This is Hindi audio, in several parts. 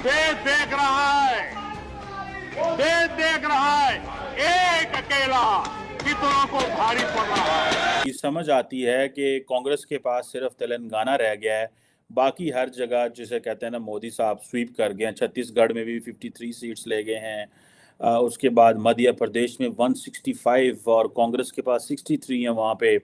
देश देख रहा है, देश देख रहा है, एक अकेला कितनों को भारी पड़ रहा है। समझ आती है कि कांग्रेस के पास सिर्फ तेलंगाना रह गया है, बाकी हर जगह जिसे कहते हैं ना मोदी साहब स्वीप कर गए हैं। छत्तीसगढ़ में भी 53 सीट्स ले गए हैं। उसके बाद मध्य प्रदेश में 165 और कांग्रेस के पास 63 हैं वहाँ पे।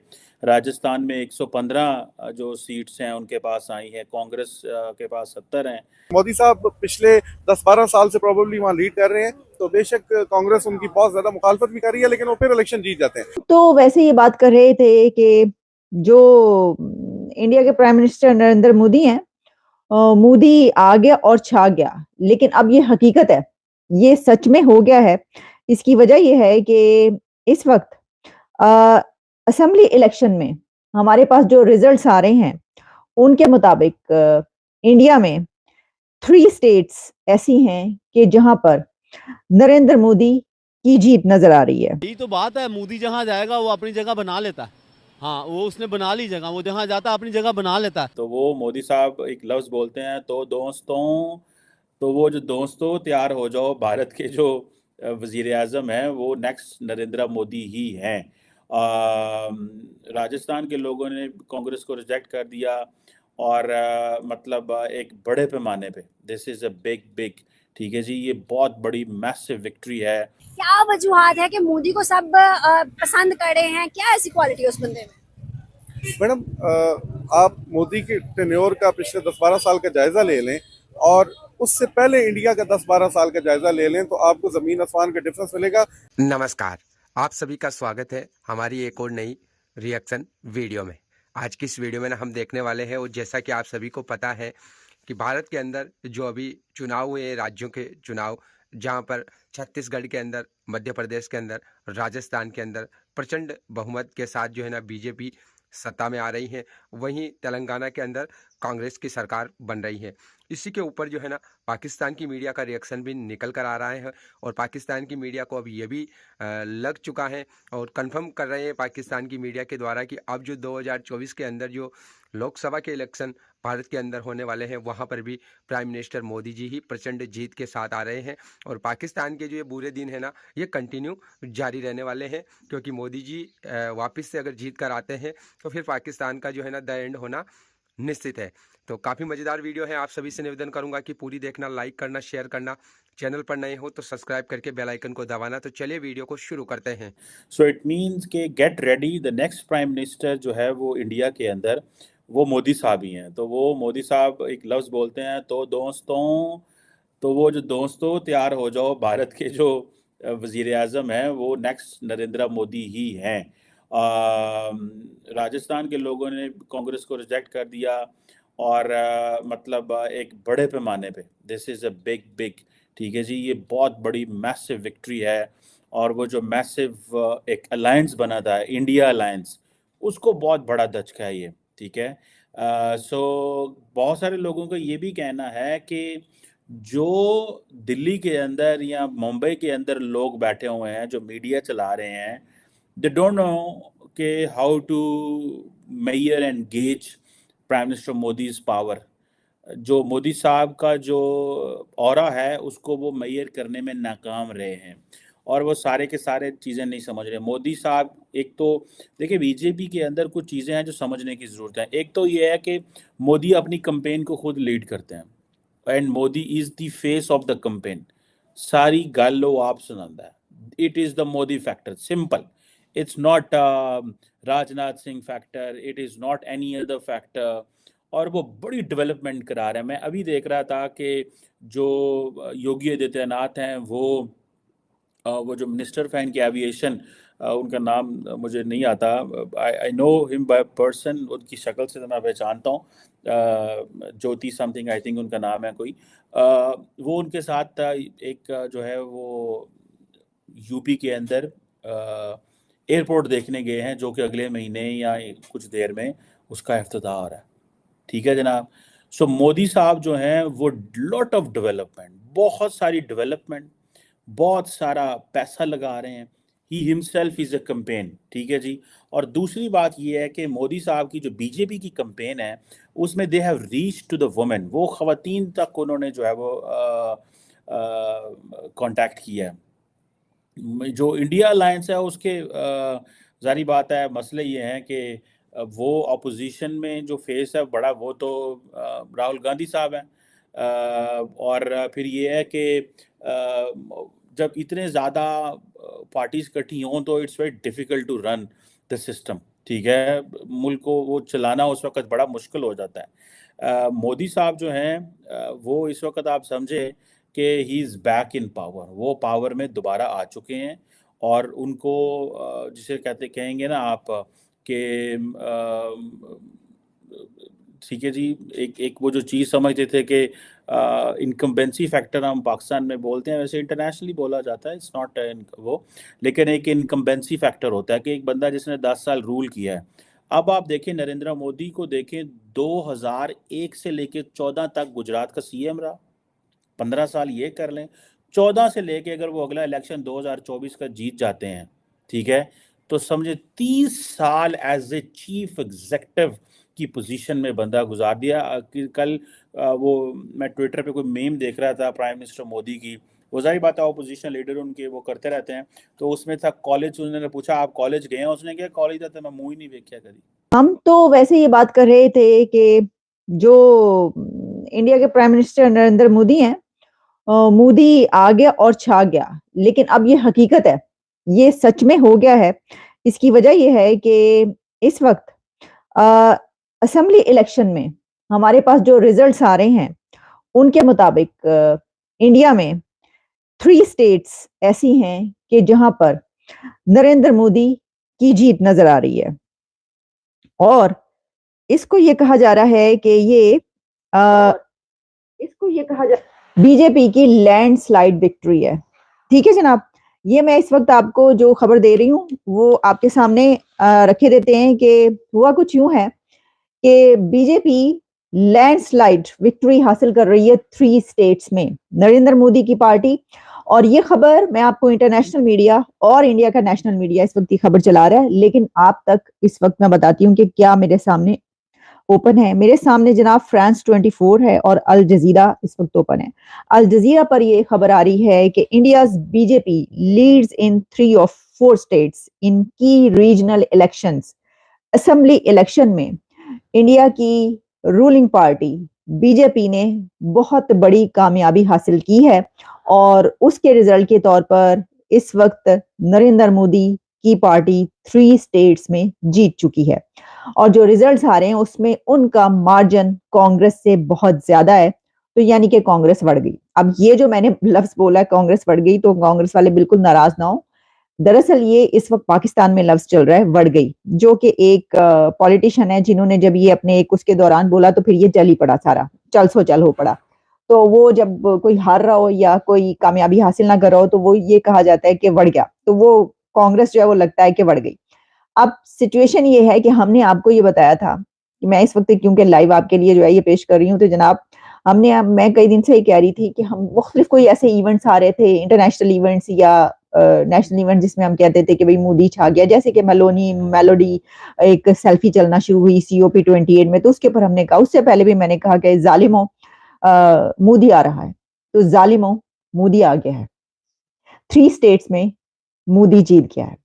राजस्थान में 115 जो सीट्स हैं उनके पास आई हैं, कांग्रेस के पास 70 हैं। मोदी साहब पिछले 10-12 साल से प्रोबेबली वहाँ लीड कर रहे हैं, तो बेशक कांग्रेस उनकी बहुत ज्यादा मुखालफत भी कर रही है, लेकिन वो फिर इलेक्शन जीत जाते हैं। तो वैसे ये बात कर रहे थे कि जो इंडिया के प्राइम मिनिस्टर नरेंद्र मोदी हैं, मोदी आ गया और छा गया, लेकिन अब ये हकीकत है, ये सच में हो गया है। इसकी वजह यह है कि इस वक्त असेंबली इलेक्शन में हमारे पास जो रिजल्ट्स आ रहे हैं उनके मुताबिक इंडिया में 3 स्टेट्स ऐसी हैं कि जहां पर नरेंद्र मोदी की जीत नजर आ रही है। यही तो बात है, मोदी जहां जाएगा वो अपनी जगह बना लेता है। हाँ, वो उसने बना ली जगह, वो जहां जाता है अपनी जगह बना लेता है। तो वो मोदी साहब एक लफ्ज बोलते हैं, तो दोस्तों, तो वो जो दोस्तों तैयार हो जाओ, भारत के जो वजीर आज़म हैं वो नेक्स्ट नरेंद्र मोदी ही हैं। राजस्थान के लोगों ने कांग्रेस को रिजेक्ट कर दिया और मतलब एक बड़े पैमाने पे this is a big big, ठीक है जी, ये बहुत बड़ी मैसिव विक्ट्री है। क्या वजूहात है कि मोदी को सब पसंद कर रहे हैं? क्या ऐसी क्वालिटी है उस बंदे में? मैडम, आप मोदी के टेन्योर का पिछले 10-12 साल का जायजा ले लें और उससे पहले इंडिया का 10-12 साल का जायजा ले लें, तो आपको जमीन आसमान का डिफरेंस मिलेगा। नमस्कार, आप सभी का स्वागत है हमारी एक और नई रिएक्शन वीडियो में। आज की इस वीडियो में ना हम देखने वाले हैं, और जैसा कि आप सभी को पता है कि भारत के अंदर जो अभी चुनाव हुए, राज्यों के चुनाव, जहां पर छत्तीसगढ़ के अंदर, मध्य प्रदेश के अंदर, राजस्थान के अंदर प्रचंड बहुमत के साथ जो है ना बीजेपी सत्ता में आ रही है, वहीं तेलंगाना के अंदर कांग्रेस की सरकार बन रही है। इसी के ऊपर जो है ना पाकिस्तान की मीडिया का रिएक्शन भी निकल कर आ रहा है, और पाकिस्तान की मीडिया को अब ये भी लग चुका है और कंफर्म कर रहे हैं पाकिस्तान की मीडिया के द्वारा कि अब जो 2024 के अंदर जो लोकसभा के इलेक्शन भारत के अंदर होने वाले हैं, वहाँ पर भी प्राइम मिनिस्टर मोदी जी ही प्रचंड जीत के साथ आ रहे हैं। और पाकिस्तान के जो ये बुरे दिन है ना, ये कंटिन्यू जारी रहने वाले हैं, क्योंकि मोदी जी वापस से अगर जीत कर आते हैं तो फिर पाकिस्तान का जो है ना द एंड होना निश्चित है। तो काफ़ी मज़ेदार वीडियो है, आप सभी से निवेदन करूंगा कि पूरी देखना, लाइक करना, शेयर करना, चैनल पर नए हो तो सब्सक्राइब करके बेल आइकन को दबाना। तो चलिए वीडियो को शुरू करते हैं। सो इट मीन्स के get ready, the next prime minister जो है वो इंडिया के अंदर वो मोदी साहब ही हैं। तो वो मोदी साहब एक लफ्ज़ बोलते हैं, तो दोस्तों, तो वो जो दोस्तों तैयार हो जाओ, भारत के जो वजीर आज़म हैं वो नेक्स्ट नरेंद्र मोदी ही हैं। राजस्थान के लोगों ने कांग्रेस को रिजेक्ट कर दिया और मतलब एक बड़े पैमाने पे this is a big big, ठीक है जी, ये बहुत बड़ी मैसिव विक्ट्री है। और वो जो मैसिव एक अलायंस बना था, इंडिया अलायंस, उसको बहुत बड़ा धचका है ये, ठीक है। सो बहुत सारे लोगों का ये भी कहना है कि जो दिल्ली के अंदर या मुंबई के अंदर लोग बैठे हुए हैं जो मीडिया चला रहे हैं, दे डोंट नो कि how to measure and gauge prime minister Modi's power. जो मोदी साहब का जो ऑरा है उसको वो मेजर करने में नाकाम रहे हैं, और वो सारे के सारे चीज़ें नहीं समझ रहे मोदी साहब। एक तो देखिए, बीजेपी के अंदर कुछ चीज़ें हैं जो समझने की ज़रूरत है। एक तो ये है कि मोदी अपनी कंपेन को खुद लीड करते हैं, and Modi is the face of the campaign. सारी गल वो आप सुनाता है, it is the Modi factor, simple. It's not Rajnath Singh factor, it is not any other factor. और वो बड़ी डेवलपमेंट करा रहे हैं। मैं अभी देख रहा था कि जो योगी आदित्यनाथ हैं वो जो मिनिस्टर फैन की एविएशन, उनका नाम मुझे नहीं आता, I know him by person, उनकी शक्ल से तो मैं पहचानता हूँ, ज्योति समथिंग आई थिंक उनका नाम है कोई। वो उनके साथ एक जो है वो यूपी के अंदर एयरपोर्ट देखने गए हैं, जो कि अगले महीने या कुछ देर में उसका इफ्तिताह हो रहा है, ठीक है जनाब। सो मोदी साहब जो हैं वो लॉट ऑफ डेवलपमेंट, बहुत सारी डेवलपमेंट, बहुत सारा पैसा लगा रहे हैं। He himself is a campaign, ठीक है जी। और दूसरी बात ये है कि मोदी साहब की जो बीजेपी की कैंपेन है उसमें they have reach to the women, वो खवातीन तक उन्होंने जो है वो कांटेक्ट किया है। जो इंडिया अलायंस है उसके जारी बात है, मसले ये हैं कि वो अपोजिशन में जो फेस है बड़ा, वो तो राहुल गांधी साहब हैं। और फिर ये है कि जब इतने ज़्यादा पार्टीज इकट्ठी हों तो it's very difficult to run the system, ठीक है। मुल्क को वो चलाना उस वक्त बड़ा मुश्किल हो जाता है। मोदी साहब जो हैं वो इस वक्त आप समझे कि he is back in power, वो पावर में दोबारा आ चुके हैं। और उनको जिसे कहेंगे ना आप कि ठीक है जी, एक वो जो चीज़ समझते थे कि इनकम्बेंसी फैक्टर हम पाकिस्तान में बोलते हैं, वैसे इंटरनेशनली बोला जाता है, इट्स नॉट वो, लेकिन एक इनकम्बेंसी फैक्टर होता है कि एक बंदा जिसने 10 साल रूल किया है। अब आप देखें नरेंद्र मोदी को, देखें 2001 से लेके 14 तक गुजरात का सीएम रहा, 15 साल ये कर लें, 14 से लेके अगर वो अगला इलेक्शन 2024 का जीत जाते हैं, ठीक है, तो समझे 30 साल एज ए चीफ एग्जेक्टिव की पोजीशन में बंदा गुजार दिया। कल वो मैं ट्विटर पे कोई मेम देख रहा था प्राइम मिनिस्टर मोदी की, वो जाहिर बात है ऑपोजिशन लीडर उनके वो करते रहते हैं, तो उसमें था कॉलेज, उन्होंने पूछा आप कॉलेज गए हैं, उसने कहा कॉलेज था मैं मुंह ही नहीं देखा कभी। हम तो वैसे ये बात कर रहे थे कि जो इंडिया के प्राइम मिनिस्टर नरेंद्र मोदी हैं, मोदी आ गया और छा गया, लेकिन अब ये हकीकत है, ये सच में हो गया है। इसकी वजह ये है कि इस वक्त असेंबली इलेक्शन में हमारे पास जो रिजल्ट्स आ रहे हैं उनके मुताबिक इंडिया में 3 स्टेट्स ऐसी हैं कि जहां पर नरेंद्र मोदी की जीत नजर आ रही है। और इसको ये कहा जा रहा है कि ये बीजेपी की लैंडस्लाइड विक्ट्री है। ठीक है जनाब, ये मैं इस वक्त आपको जो खबर दे रही हूँ वो आपके सामने रखे देते हैं कि हुआ कुछ यूं है कि बीजेपी लैंडस्लाइड विक्ट्री हासिल कर रही है 3 स्टेट्स में, नरेंद्र मोदी की पार्टी। और ये खबर मैं आपको इंटरनेशनल मीडिया और इंडिया का नेशनल मीडिया इस वक्त ये खबर चला रहा है, लेकिन आप तक इस वक्त मैं बताती हूँ कि क्या मेरे सामने ओपन है। मेरे सामने जनाब फ्रांस 24 है और अल जजीरा इस वक्त ओपन है। अल जजीरा पर यह खबर आ रही है कि India's BJP leads in 3 of 4 states in की रीजनल इलेक्शंस। असेंबली इलेक्शन में इंडिया की रूलिंग पार्टी बीजेपी ने बहुत बड़ी कामयाबी हासिल की है और उसके रिजल्ट के तौर पर इस वक्त नरेंद्र मोदी की पार्टी 3 स्टेट्स में जीत चुकी है। और जो रिजल्ट्स आ रहे हैं उसमें उनका मार्जिन कांग्रेस से बहुत ज्यादा है, तो यानी कि कांग्रेस बढ़ गई। अब ये जो मैंने लफ्ज बोला कांग्रेस बढ़ गई, तो कांग्रेस वाले बिल्कुल नाराज ना हो, दरअसल ये इस वक्त पाकिस्तान में लफ्ज चल रहा है बढ़ गई, जो कि एक पॉलिटिशियन है जिन्होंने जब ये अपने एक उसके दौरान बोला तो फिर ये चल ही पड़ा, सारा चल सो चल हो पड़ा। तो वो जब कोई हार रहा हो या कोई कामयाबी हासिल ना कर रहा हो तो वो ये कहा जाता है कि बढ़ गया, तो वो कांग्रेस जो है वो लगता है कि बढ़ गई। अब सिचुएशन ये है कि हमने आपको ये बताया था कि मैं इस वक्त क्योंकि लाइव आपके लिए जो है ये पेश कर रही हूँ, तो जनाब मैं कई दिन से ये कह रही थी कि हम मुख्तलिफ कोई ऐसे इवेंट्स आ रहे थे, इंटरनेशनल इवेंट्स या नेशनल इवेंट, जिसमें हम कहते थे कि भाई मोदी छा गया, जैसे कि मेलोडी एक सेल्फी चलना शुरू हुई COP 28 में, तो उसके ऊपर हमने कहा, उससे पहले भी मैंने कहा कि जालिमो मोदी आ रहा है, तो जालिमो मोदी आ गया है। 3 स्टेट्स में मोदी जीत गया है।